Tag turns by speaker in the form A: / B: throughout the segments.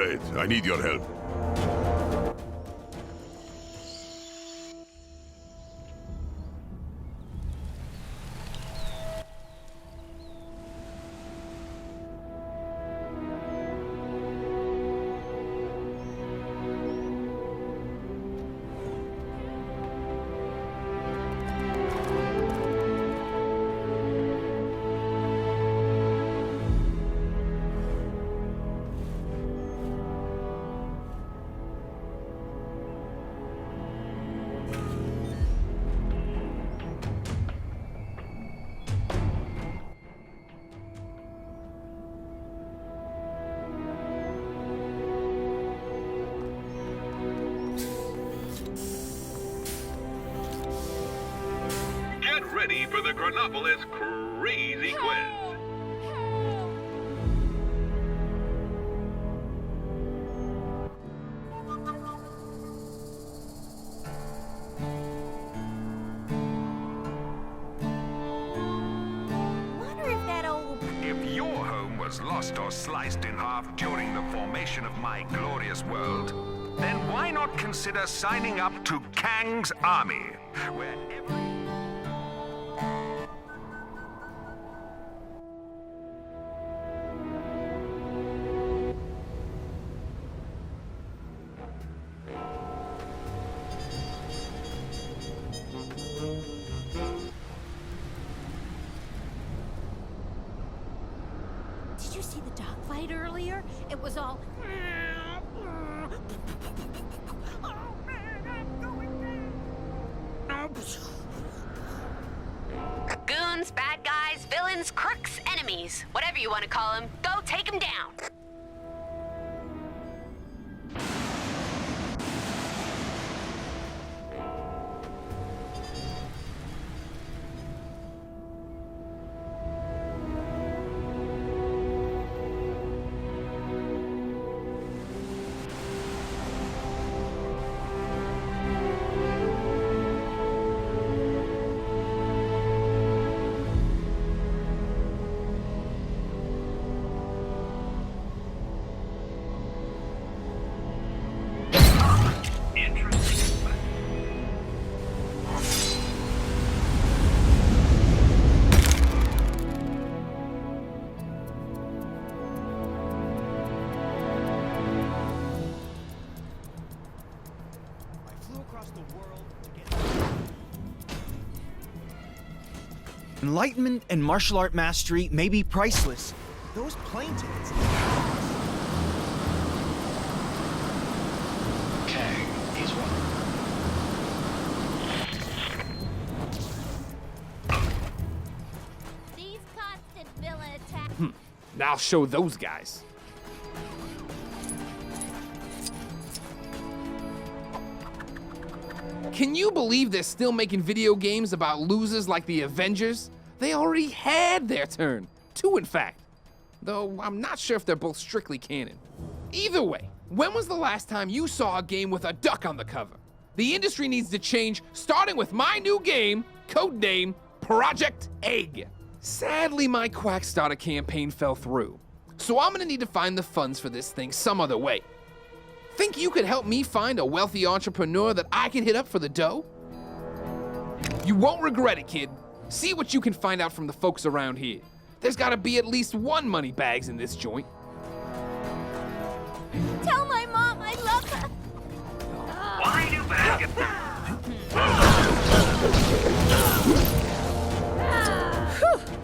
A: Great. I need your help.
B: Get ready for the Chronopolis Crazy Quiz.
C: Wonder if that old...
D: If your home was lost or sliced in half during the formation of my glorious world, then why not consider signing up to Kang's Army, where every...
C: Did you see the dogfight earlier? It was all...
E: Goons, bad guys, villains, crooks, enemies. Whatever you want to call them, go take them down.
F: Enlightenment and martial art mastery may be priceless. Those plane tickets...
G: Kang, he's one.
C: These constant villain attacks...
H: I'll show those guys. Can you believe they're still making video games about losers like the Avengers? They already had their turn. 2, in fact. Though I'm not sure if they're both strictly canon. Either way, when was the last time you saw a game with a duck on the cover? The industry needs to change, starting with my new game, codename Project Egg. Sadly, my Quackstarter campaign fell through. So I'm gonna need to find the funds for this thing some other way. Think you could help me find a wealthy entrepreneur that I can hit up for the dough? You won't regret it, kid. See what you can find out from the folks around here. There's gotta be at least one money bags in this joint.
C: Tell my mom I love her.
B: Why do bad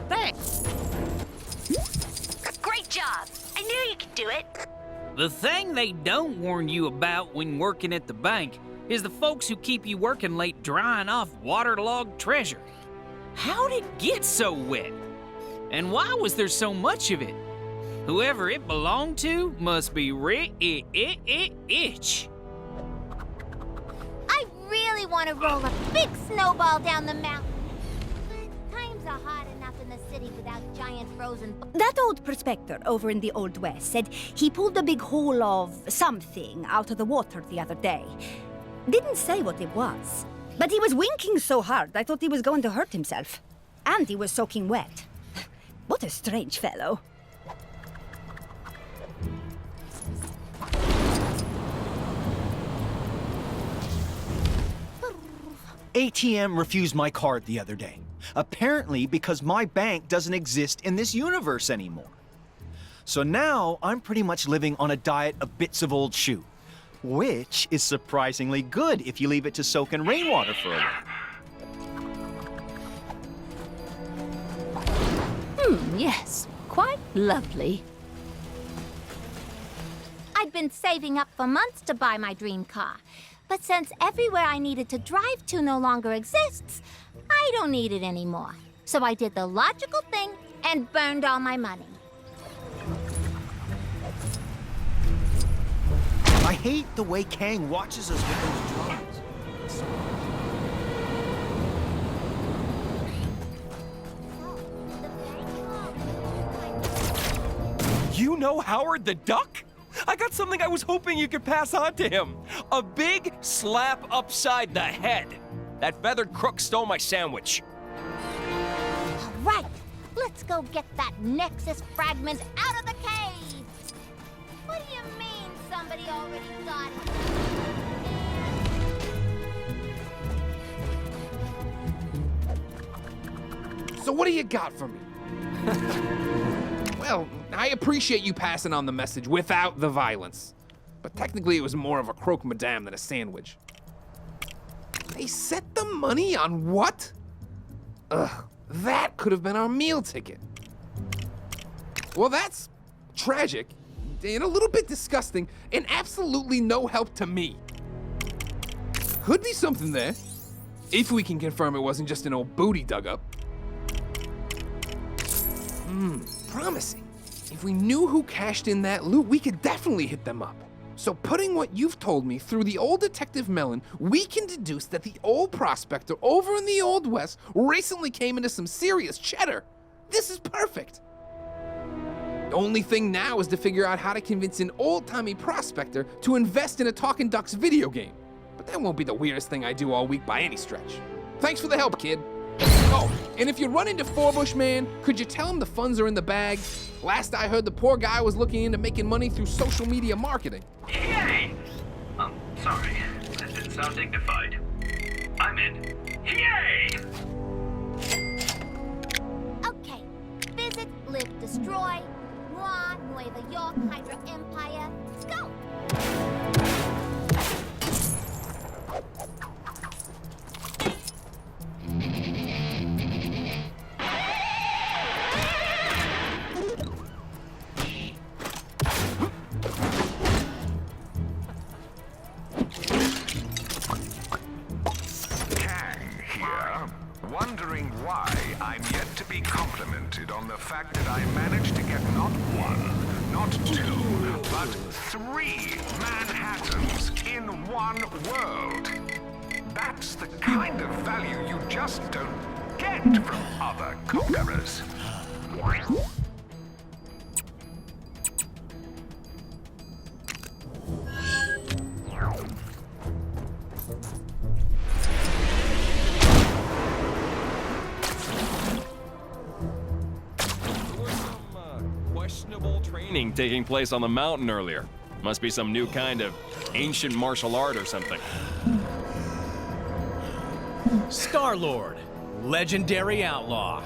I: Thanks.
E: Great job. I knew you could do it.
I: The thing they don't warn you about when working at the bank is the folks who keep you working late drying off waterlogged treasure. How'd it get so wet? And why was there so much of it? Whoever it belonged to must be rich.
C: I really want to roll a big snowball down the mountain. But times are hard enough in the city without giant frozen...
J: That old prospector over in the Old West said he pulled a big hole of something out of the water the other day. Didn't say what it was, but he was winking so hard I thought he was going to hurt himself. And he was soaking wet. What a strange fellow.
F: ATM refused my card the other day. Apparently because my bank doesn't exist in this universe anymore. So now I'm pretty much living on a diet of bits of old shoe, which is surprisingly good if you leave it to soak in rainwater for a while.
A: Yes, quite lovely.
C: I'd been saving up for months to buy my dream car. But since everywhere I needed to drive to no longer exists, I don't need it anymore. So I did the logical thing and burned all my money.
F: I hate the way Kang watches us with those drones.
G: You know Howard the Duck? I got something I was hoping you could pass on to him. A big slap upside the head. That feathered crook stole my sandwich.
C: All right, let's go get that Nexus fragment out of the cave. What do you mean somebody already got it?
H: So what do you got for me? Well, I appreciate you passing on the message without the violence. But technically it was more of a croque madame than a sandwich. They set the money on what? Ugh, that could have been our meal ticket. Well, that's tragic, and a little bit disgusting, and absolutely no help to me. Could be something there, if we can confirm it wasn't just an old booty dug up. Promising. If we knew who cashed in that loot, we could definitely hit them up. So putting what you've told me through the old Detective Mellon, we can deduce that the old prospector over in the Old West recently came into some serious cheddar. This is perfect. The only thing now is to figure out how to convince an old-timey prospector to invest in a Talking Ducks video game. But that won't be the weirdest thing I do all week by any stretch. Thanks for the help, kid. Oh, and if you run into Forbush Man, could you tell him the funds are in the bag? Last I heard, the poor guy was looking into making money through social media marketing.
K: Yay! Sorry. That didn't sound dignified. I'm in. Yay!
C: Okay, visit, live, destroy. Moi, Nueva York, Hydra Empire. Let's go!
D: Wondering why I'm yet to be complimented on the fact that I managed to get not one, not two, but 3 Manhattans in one world. That's the kind of value you just don't get from other conquerors.
G: Questionable training taking place on the mountain earlier. Must be some new kind of ancient martial art or something.
L: Star-Lord, legendary outlaw.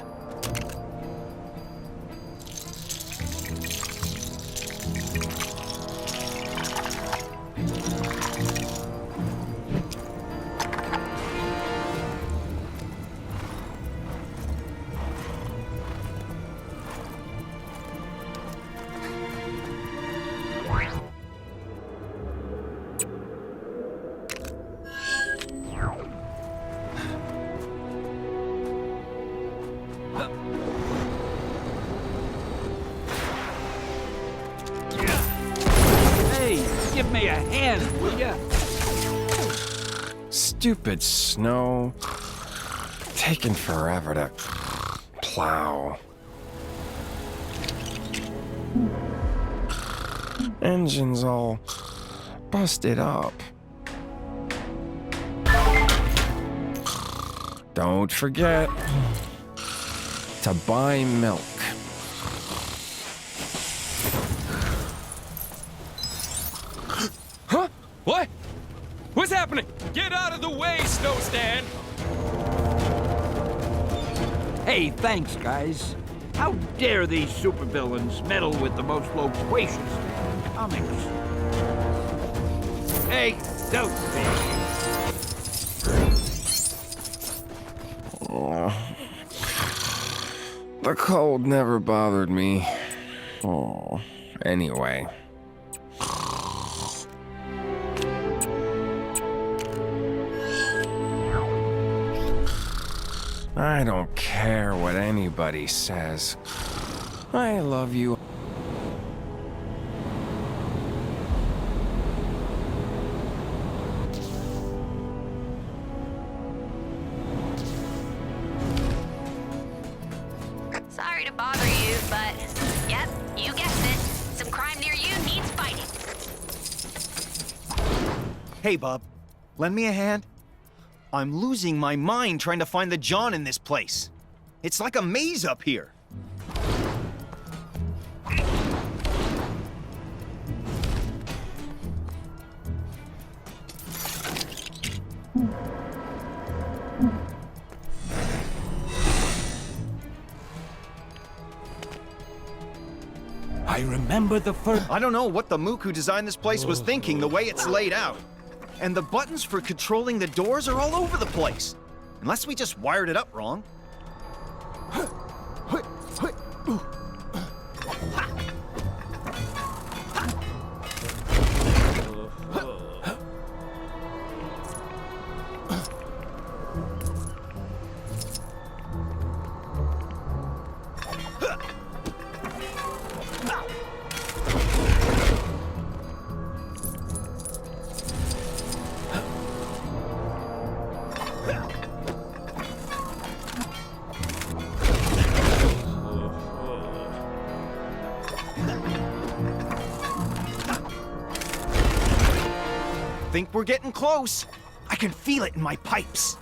I: Give me a hand, will ya?
G: Stupid snow. Taking forever to plow. Engine's all busted up. Don't forget to buy milk. Huh? What? What's happening? Get out of the way, Snow Stan!
M: Hey, thanks, guys. How dare these supervillains meddle with the most loquacious man in comics? Hey, don't
N: The cold never bothered me. Oh, anyway. I don't care what anybody says. I love you.
E: Sorry to bother you, but yep, you guessed it. Some crime near you needs fighting.
F: Hey, bub. Lend me a hand? I'm losing my mind trying to find the John in this place. It's like a maze up here.
M: I remember the first...
F: I don't know what the mook who designed this place was thinking the way it's laid out. And the buttons for controlling the doors are all over the place. Unless we just wired it up wrong. Think we're getting close. I can feel it in my pipes.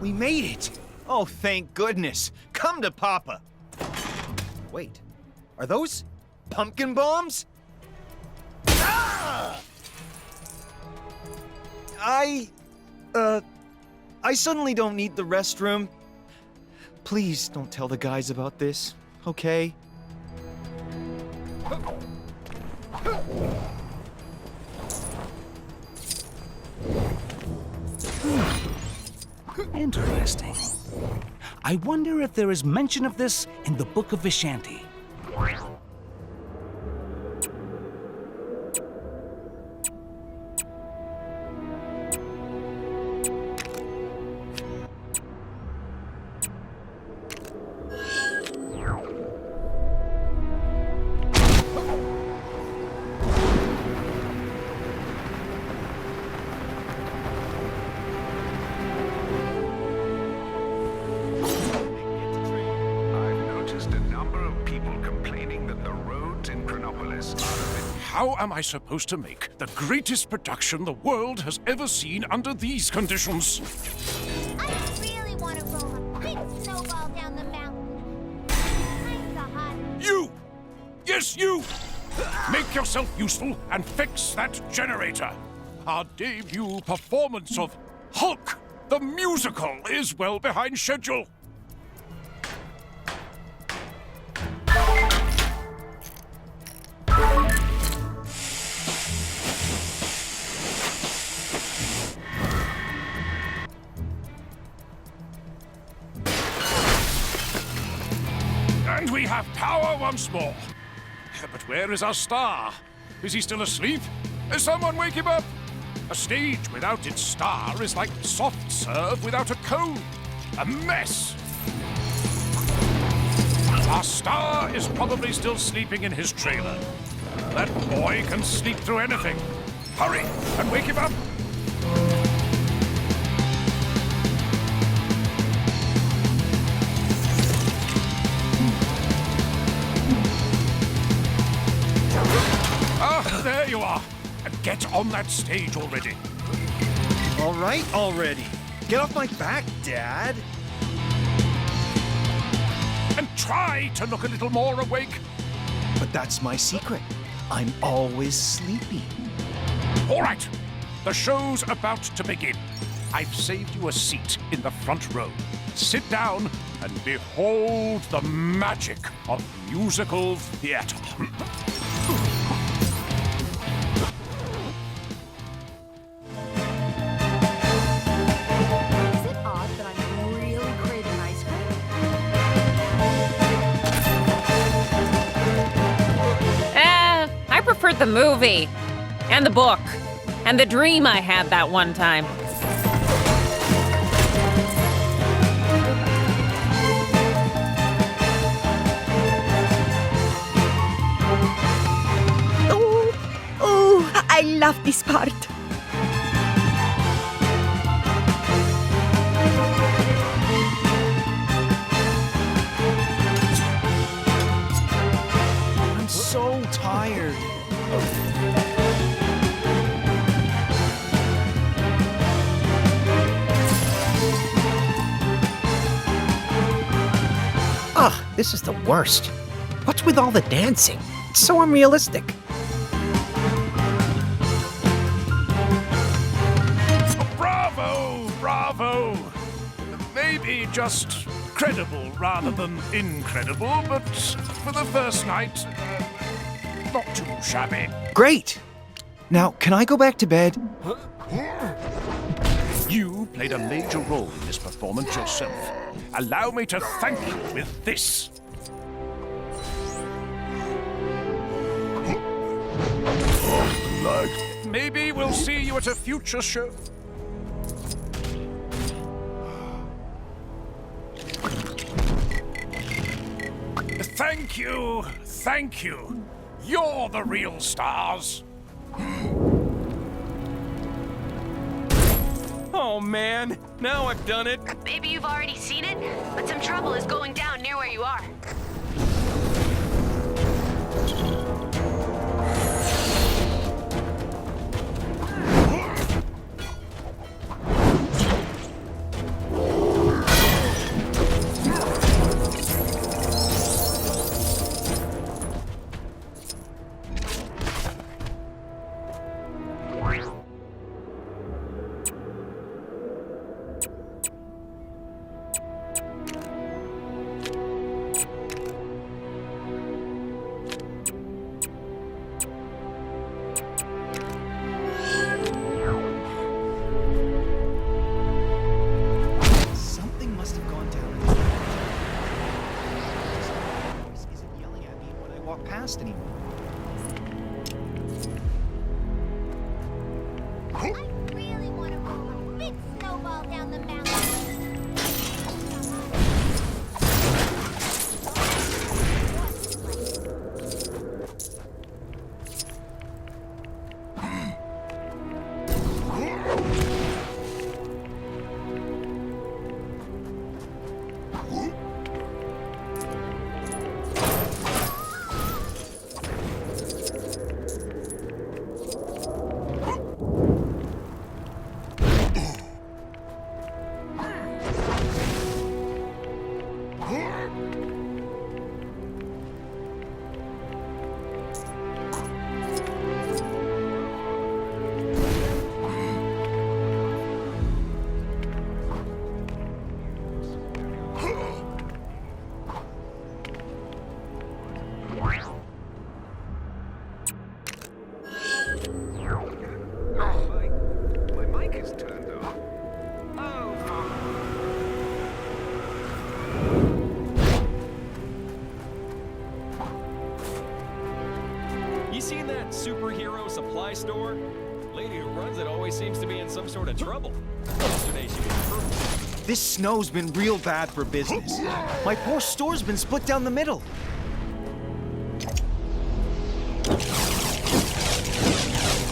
F: We made it! Oh, thank goodness. Come to Papa. Wait, are those pumpkin bombs? Ah! I suddenly don't need the restroom. Please don't tell the guys about this, okay?
M: Interesting. I wonder if there is mention of this in the Book of Vishanti.
D: Chronopolis are a bit.
O: How am I supposed to make the greatest production the world has ever seen under these conditions?
C: I really want to roll a big snowball down the mountain. Kinda hot.
O: You! Yes, you! Make yourself useful and fix that generator. Our debut performance of Hulk, the musical, is well behind schedule. And we have power once more. But where is our star? Is he still asleep? Someone wake him up! A stage without its star is like soft serve without a cone. A mess! Our star is probably still sleeping in his trailer. That boy can sleep through anything. Hurry and wake him up! Ah, there you are. Get on that stage already.
F: All right, already. Get off my back, Dad.
O: And try to look a little more awake.
F: But that's my secret. I'm always sleepy.
O: All right, the show's about to begin. I've saved you a seat in the front row. Sit down and behold the magic of musical theater.
P: I preferred the movie, and the book, and the dream I had that one time.
J: Oh, I love this part.
F: I'm so tired.
Q: Ugh, this is the worst. What's with all the dancing? It's so unrealistic.
O: Bravo! Bravo! Maybe just credible rather than incredible, but for the first night, not too shabby.
F: Great! Now, can I go back to bed?
O: You played a major role in this performance yourself. Allow me to thank you with this. Maybe we'll see you at a future show. Thank you, thank you. You're the real stars.
G: Oh man, now I've done it.
E: Maybe you've already seen it, but some trouble is going down near where you are.
F: Something must have gone down. Voice isn't yelling at me when I walk past anymore.
C: I really want to roll a big snowball down the mountain.
G: You seen that superhero supply store? Lady who runs it always seems to be in some sort of trouble. Yesterday she was perfect.
F: This snow's been real bad for business. My poor store's been split down the middle.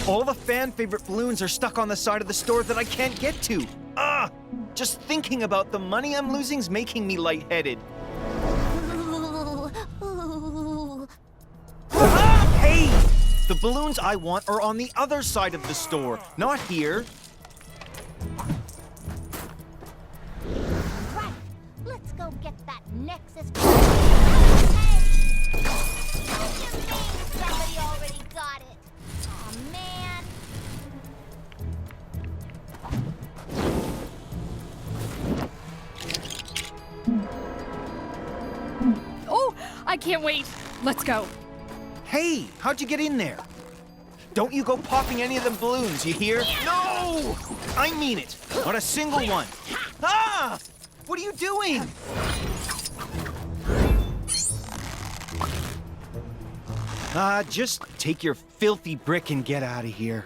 F: All the fan-favorite balloons are stuck on the side of the store that I can't get to. Just thinking about the money I'm losing's making me lightheaded. Hey! The balloons I want are on the other side of the store, not here.
C: Right, let's go get that Nexus. Somebody already got it. Aw, man.
R: Oh, I can't wait. Let's go.
F: Hey, how'd you get in there? Don't you go popping any of them balloons, you hear? No! I mean it. Not a single one. Ah! What are you doing? Just take your filthy brick and get out of here.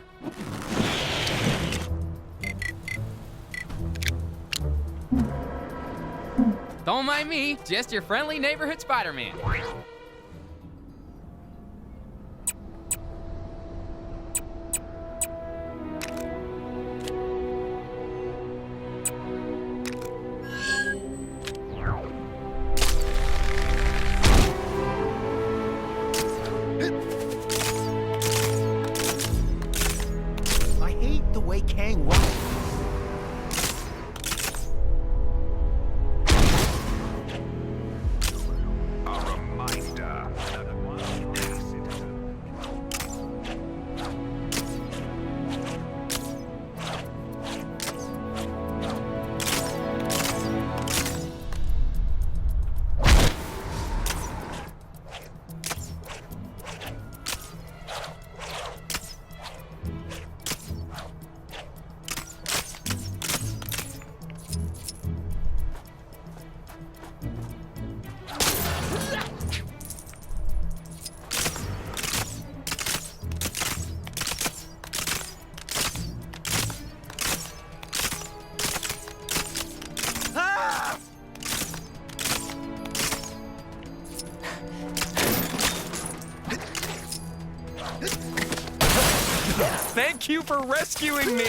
S: Don't mind me, just your friendly neighborhood Spider-Man.
F: I hate the way Kang walks.
G: Thank you for rescuing me!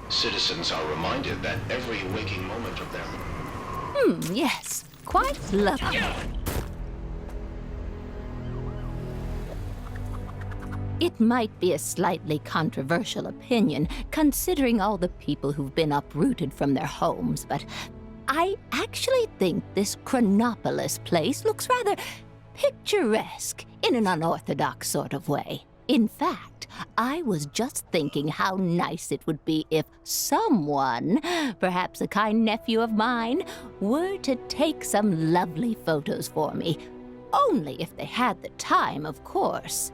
T: Citizens are reminded that every waking moment of their...
A: Yes, quite lovely. It might be a slightly controversial opinion, considering all the people who've been uprooted from their homes, but I actually think this Chronopolis place looks rather picturesque in an unorthodox sort of way. In fact, I was just thinking how nice it would be if someone, perhaps a kind nephew of mine, were to take some lovely photos for me. Only if they had the time, of course.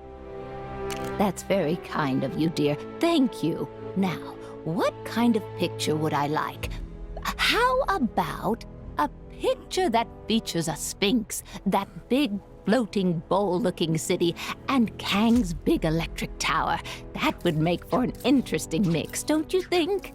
A: That's very kind of you, dear. Thank you. Now, what kind of picture would I like? How about a picture that features a sphinx, that big floating bowl-looking city, and Kang's big electric tower? That would make for an interesting mix, don't you think?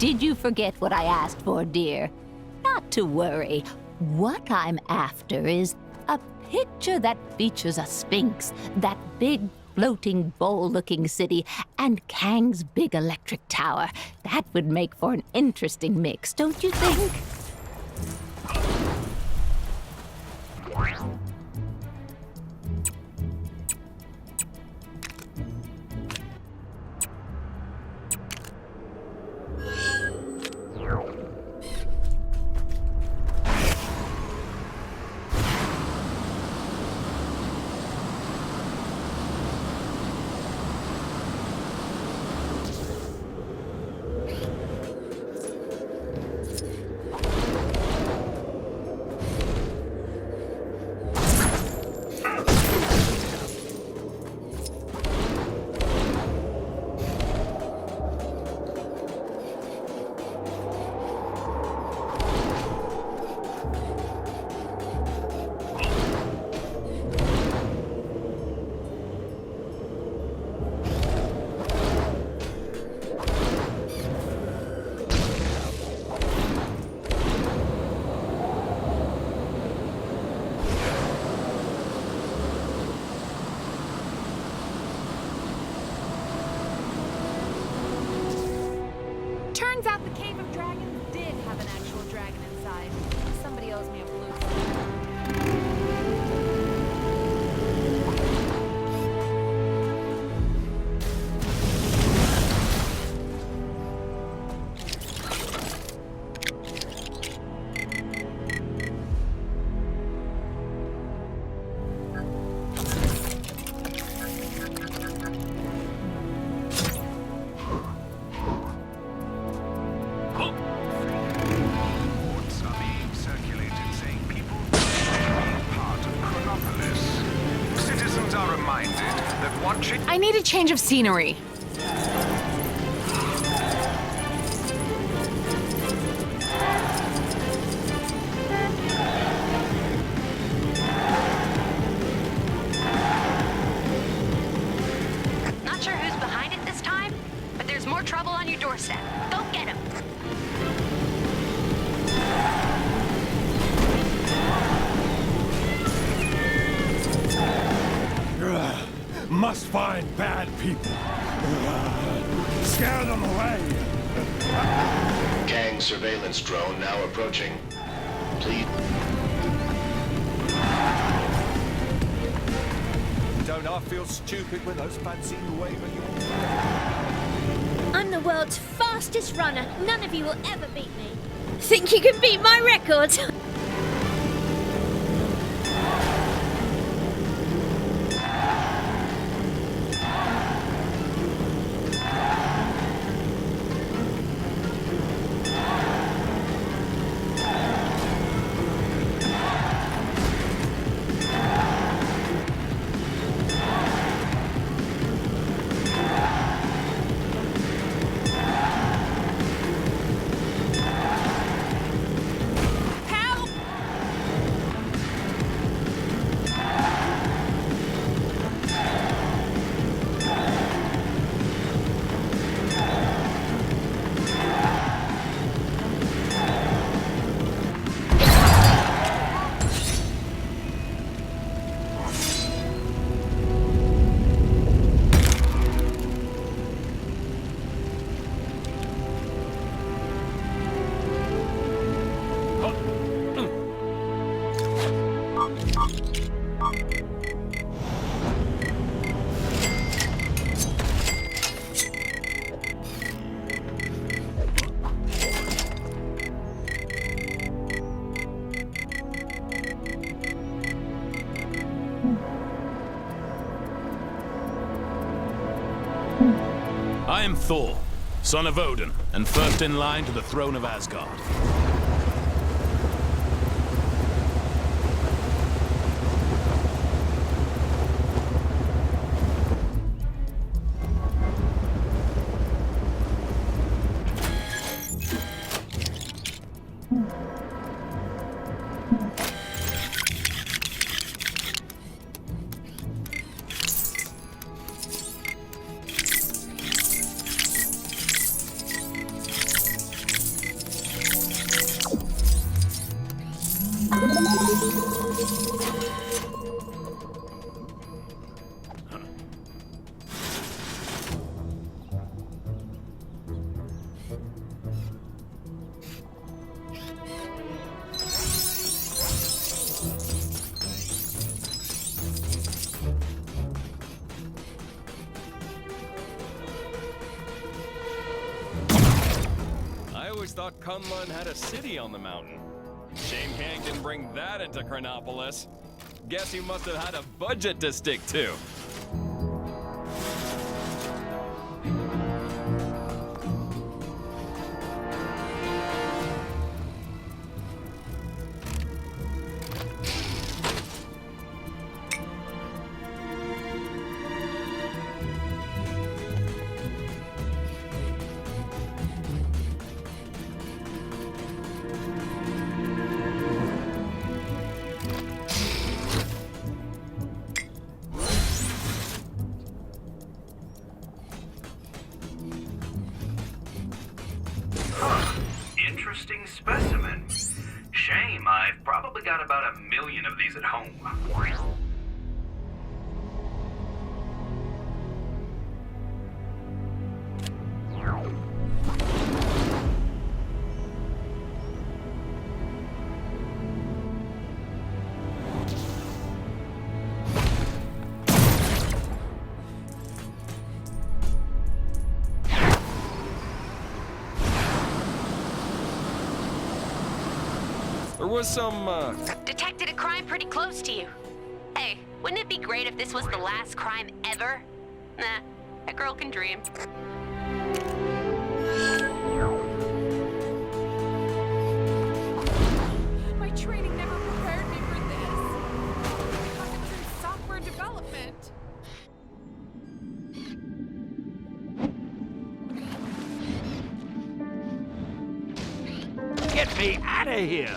A: Did you forget what I asked for, dear? Not to worry. What I'm after is a picture that features a sphinx, that big floating bowl-looking city, and Kang's big electric tower. That would make for an interesting mix, don't you think?
R: Turns out the Cave of Dragons did have an actual dragon inside. Somebody owes me a blue.
E: I need a change of scenery. Not sure who's behind it this time, but there's more trouble on your doorstep. Go get him.
O: Must find bad people. Scare them away.
T: Kang surveillance drone now approaching. Please.
U: Don't I feel stupid when those fancy wave at you?
V: I'm the world's fastest runner. None of you will ever beat me. Think you can beat my record?
O: I am Thor, son of Odin, and first in line to the throne of Asgard.
G: I always thought Kunlun had a city on the mountain. Shame Kang didn't bring that into Chronopolis. Guess he must have had a budget to stick to.
K: Interesting specimen. Shame, I've probably got about 1 million of these at home.
G: There was some,
E: Detected a crime pretty close to you. Hey, wouldn't it be great if this was the last crime ever? Nah, a girl can dream.
R: My training never prepared me for this. Because it was in software development.
M: Get me out of here!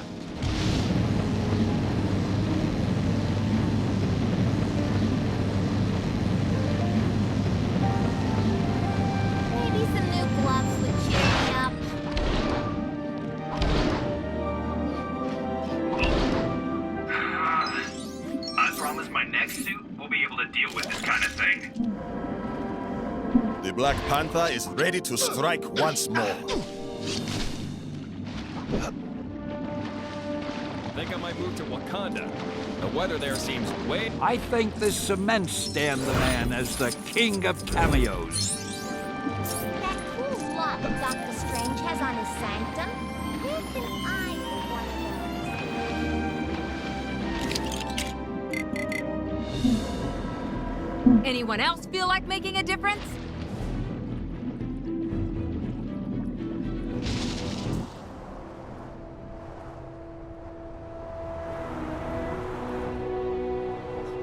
C: Maybe some new gloves would cheer me up.
K: I promise my next suit will be able to deal with this kind of thing.
U: The Black Panther is ready to strike once more.
G: think I might move to Wakanda. The weather there seems way...
M: I think the cement stand the man as the king of cameos.
C: That cool lock Doctor Strange has on his sanctum, where can I get one of those?
R: Anyone else feel like making a difference?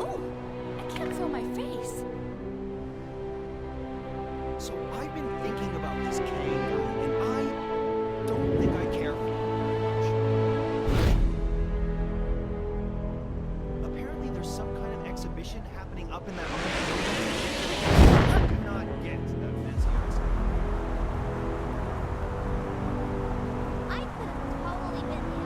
R: Oh, I can't feel my face.
F: So I've been thinking about this Kang guy, and I don't think I care for him much. Apparently there's some kind of exhibition happening up in that I do not get that fancy arts.
C: I could have totally been the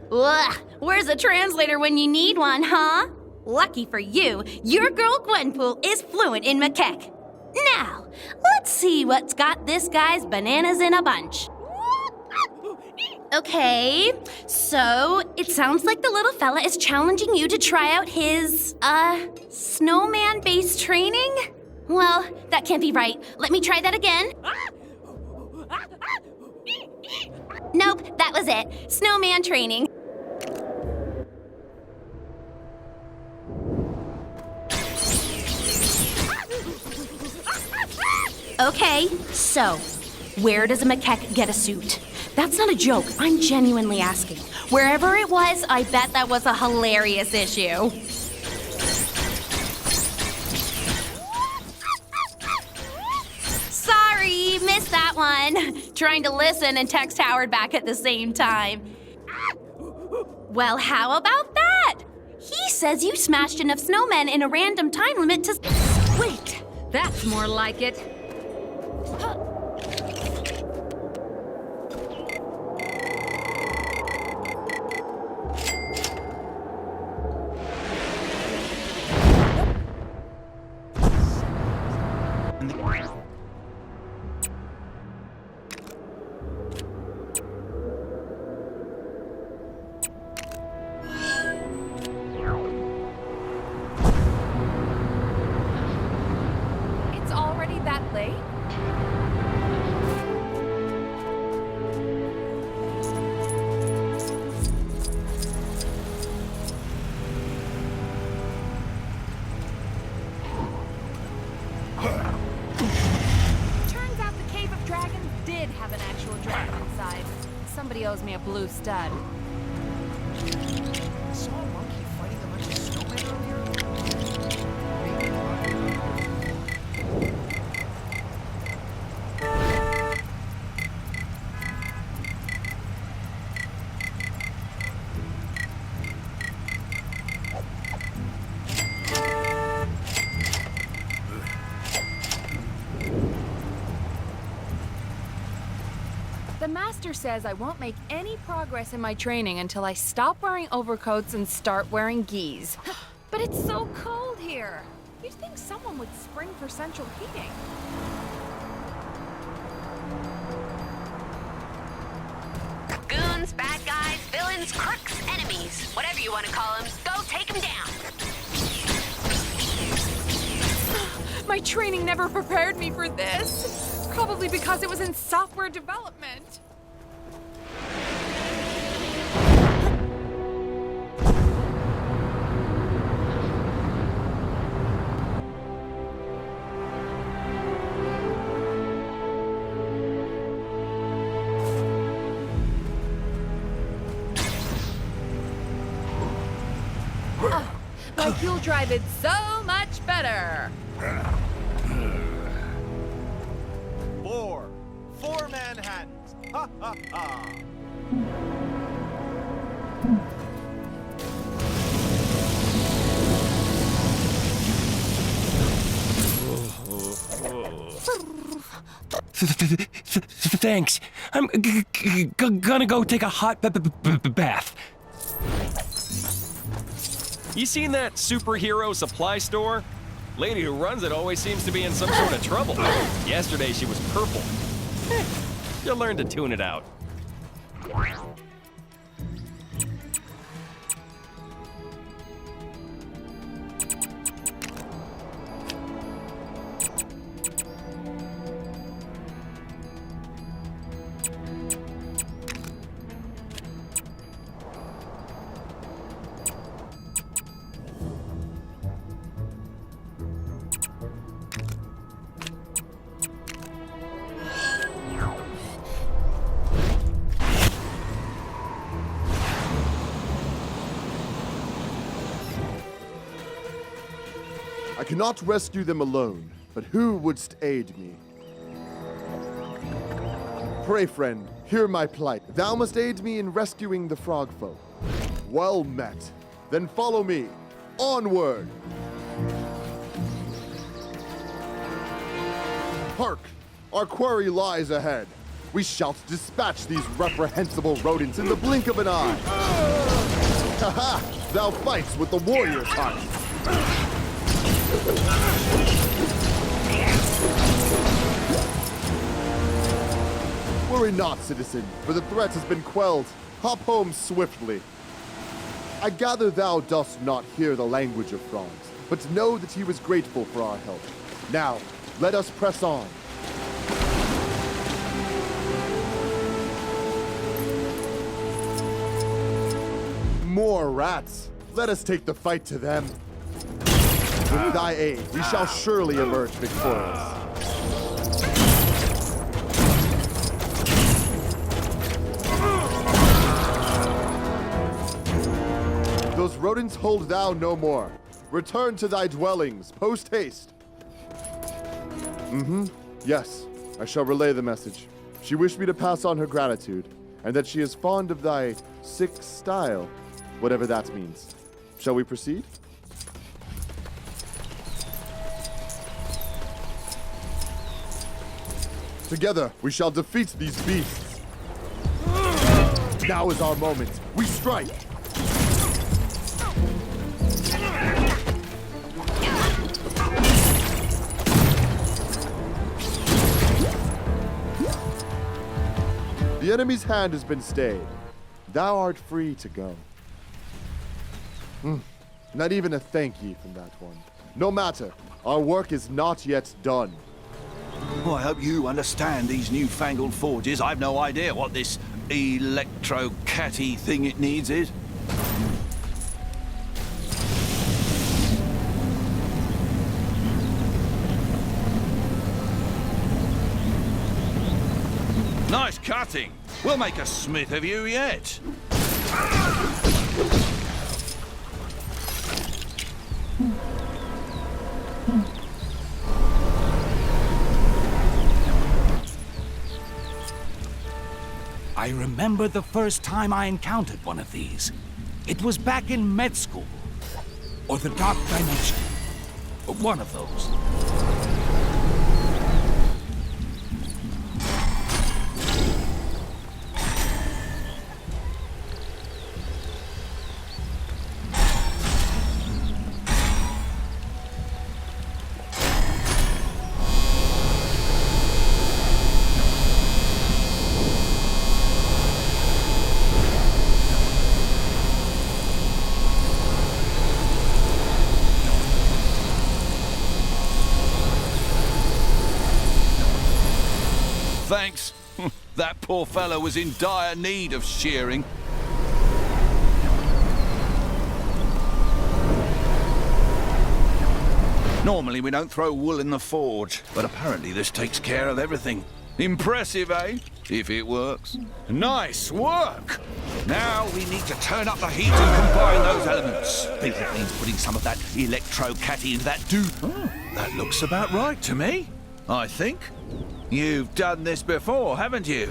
V: Ugh, where's a translator when you need one, huh? Lucky for you, your girl Gwenpool is fluent in macaque. Now, let's see what's got this guy's bananas in a bunch. Okay, so it sounds like the little fella is challenging you to try out his, snowman-based training? Well, that can't be right. Let me try that again. Nope, that was it. Snowman training. Okay, so where does a macaque get a suit? That's not a joke. I'm genuinely asking. Wherever it was, I bet that was a hilarious issue. Sorry, missed that one. Trying to listen and text Howard back at the same time. Well, how about that? He says you smashed enough snowmen in a random time limit to...
R: Wait, that's more like it. It's already that late? Turns out the Cave of Dragons did have an actual dragon inside. Somebody owes me a blue stud.
F: I saw a monkey fighting a bunch of snowmen earlier.
R: The master says I won't make any progress in my training until I stop wearing overcoats and start wearing gis. But it's so cold here. You'd think someone would spring for central heating.
E: Goons, bad guys, villains, crooks, enemies, whatever you want to call them, go take them down.
R: My training never prepared me for this. Probably because it was in software development. My fuel drive is so much better.
F: Four Manhattans. Ha ha ha.
G: Thanks. I'm gonna go take a hot bath. You seen that superhero supply store? Lady who runs it always seems to be in some sort of trouble. Yesterday she was purple. You'll learn to tune it out.
B: I cannot rescue them alone, but who wouldst aid me? Pray, friend, hear my plight. Thou must aid me in rescuing the frog folk. Well met. Then follow me. Onward! Hark! Our quarry lies ahead. We shall dispatch these reprehensible rodents in the blink of an eye. Ha ha! Thou fights with the warrior's heart. Worry not, citizen, for the threat has been quelled. Hop home swiftly. I gather thou dost not hear the language of frogs, but know that he was grateful for our help. Now, let us press on. More rats! Let us take the fight to them. With thy aid, we shall surely emerge victorious. Those rodents hold thou no more. Return to thy dwellings, post haste. Yes, I shall relay the message. She wished me to pass on her gratitude, and that she is fond of thy sick style, whatever that means. Shall we proceed? Together, we shall defeat these beasts. Now is our moment. We strike! The enemy's hand has been stayed. Thou art free to go. Not even a thank ye from that one. No matter, our work is not yet done.
M: Well, I hope you understand these newfangled forges. I've no idea what this electro-catty thing it needs is. Nice cutting. We'll make a smith of you yet.
H: I remember the first time I encountered one of these. It was back in med school. Or the Dark Dimension. One of those.
M: Thanks. That poor fellow was in dire need of shearing. Normally we don't throw wool in the forge, but apparently this takes care of everything. Impressive, eh? If it works. Nice work! Now we need to turn up the heat and combine those elements. Think that means putting some of that electro-catty into that dude. Oh, that looks about right to me, I think. You've done this before, haven't you?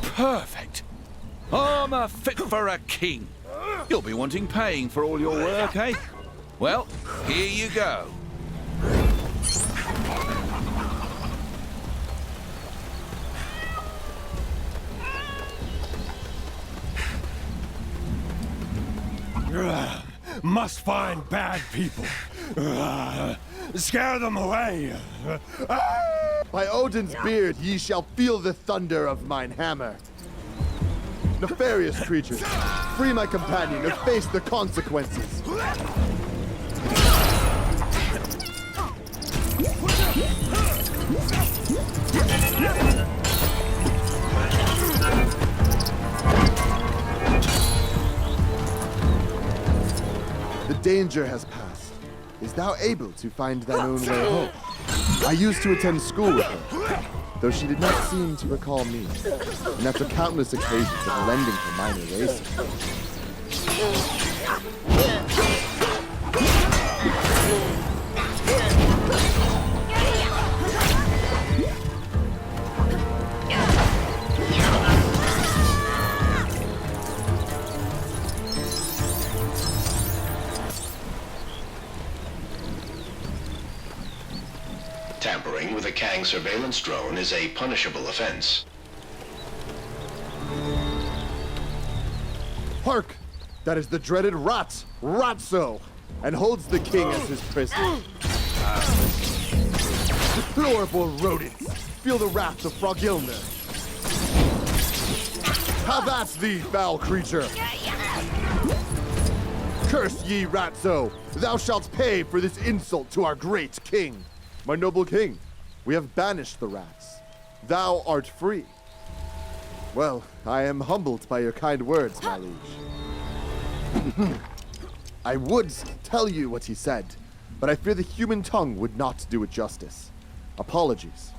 M: Perfect. Armor fit for a king. You'll be wanting paying for all your work, eh? Well, here you go.
O: Must find bad people. Scare them away.
B: By Odin's beard, ye shall feel the thunder of mine hammer. Nefarious creatures, free my companion and face the consequences. The danger has passed. Is thou able to find thine own way home? I used to attend school with her, though she did not seem to recall me, and after countless occasions of lending her mine eraser.
T: Tampering with a Kang surveillance drone is a punishable offense.
B: Hark! That is the dreaded Rat, Ratso, and holds the king as his prisoner. Deplorable rodents! Feel the wrath of Frogilner. Have at thee, foul creature! Curse ye, Ratso! Thou shalt pay for this insult to our great king! My noble king, we have banished the rats. Thou art free. Well, I am humbled by your kind words, my liege. I would tell you what he said, but I fear the human tongue would not do it justice. Apologies.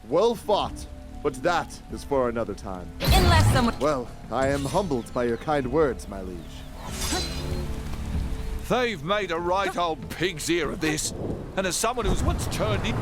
B: Well fought, but that is for another time.
V: Unless someone...
B: Well, I am humbled by your kind words, my liege.
M: They've made a right old pig's ear of this, and as someone who's once turned it...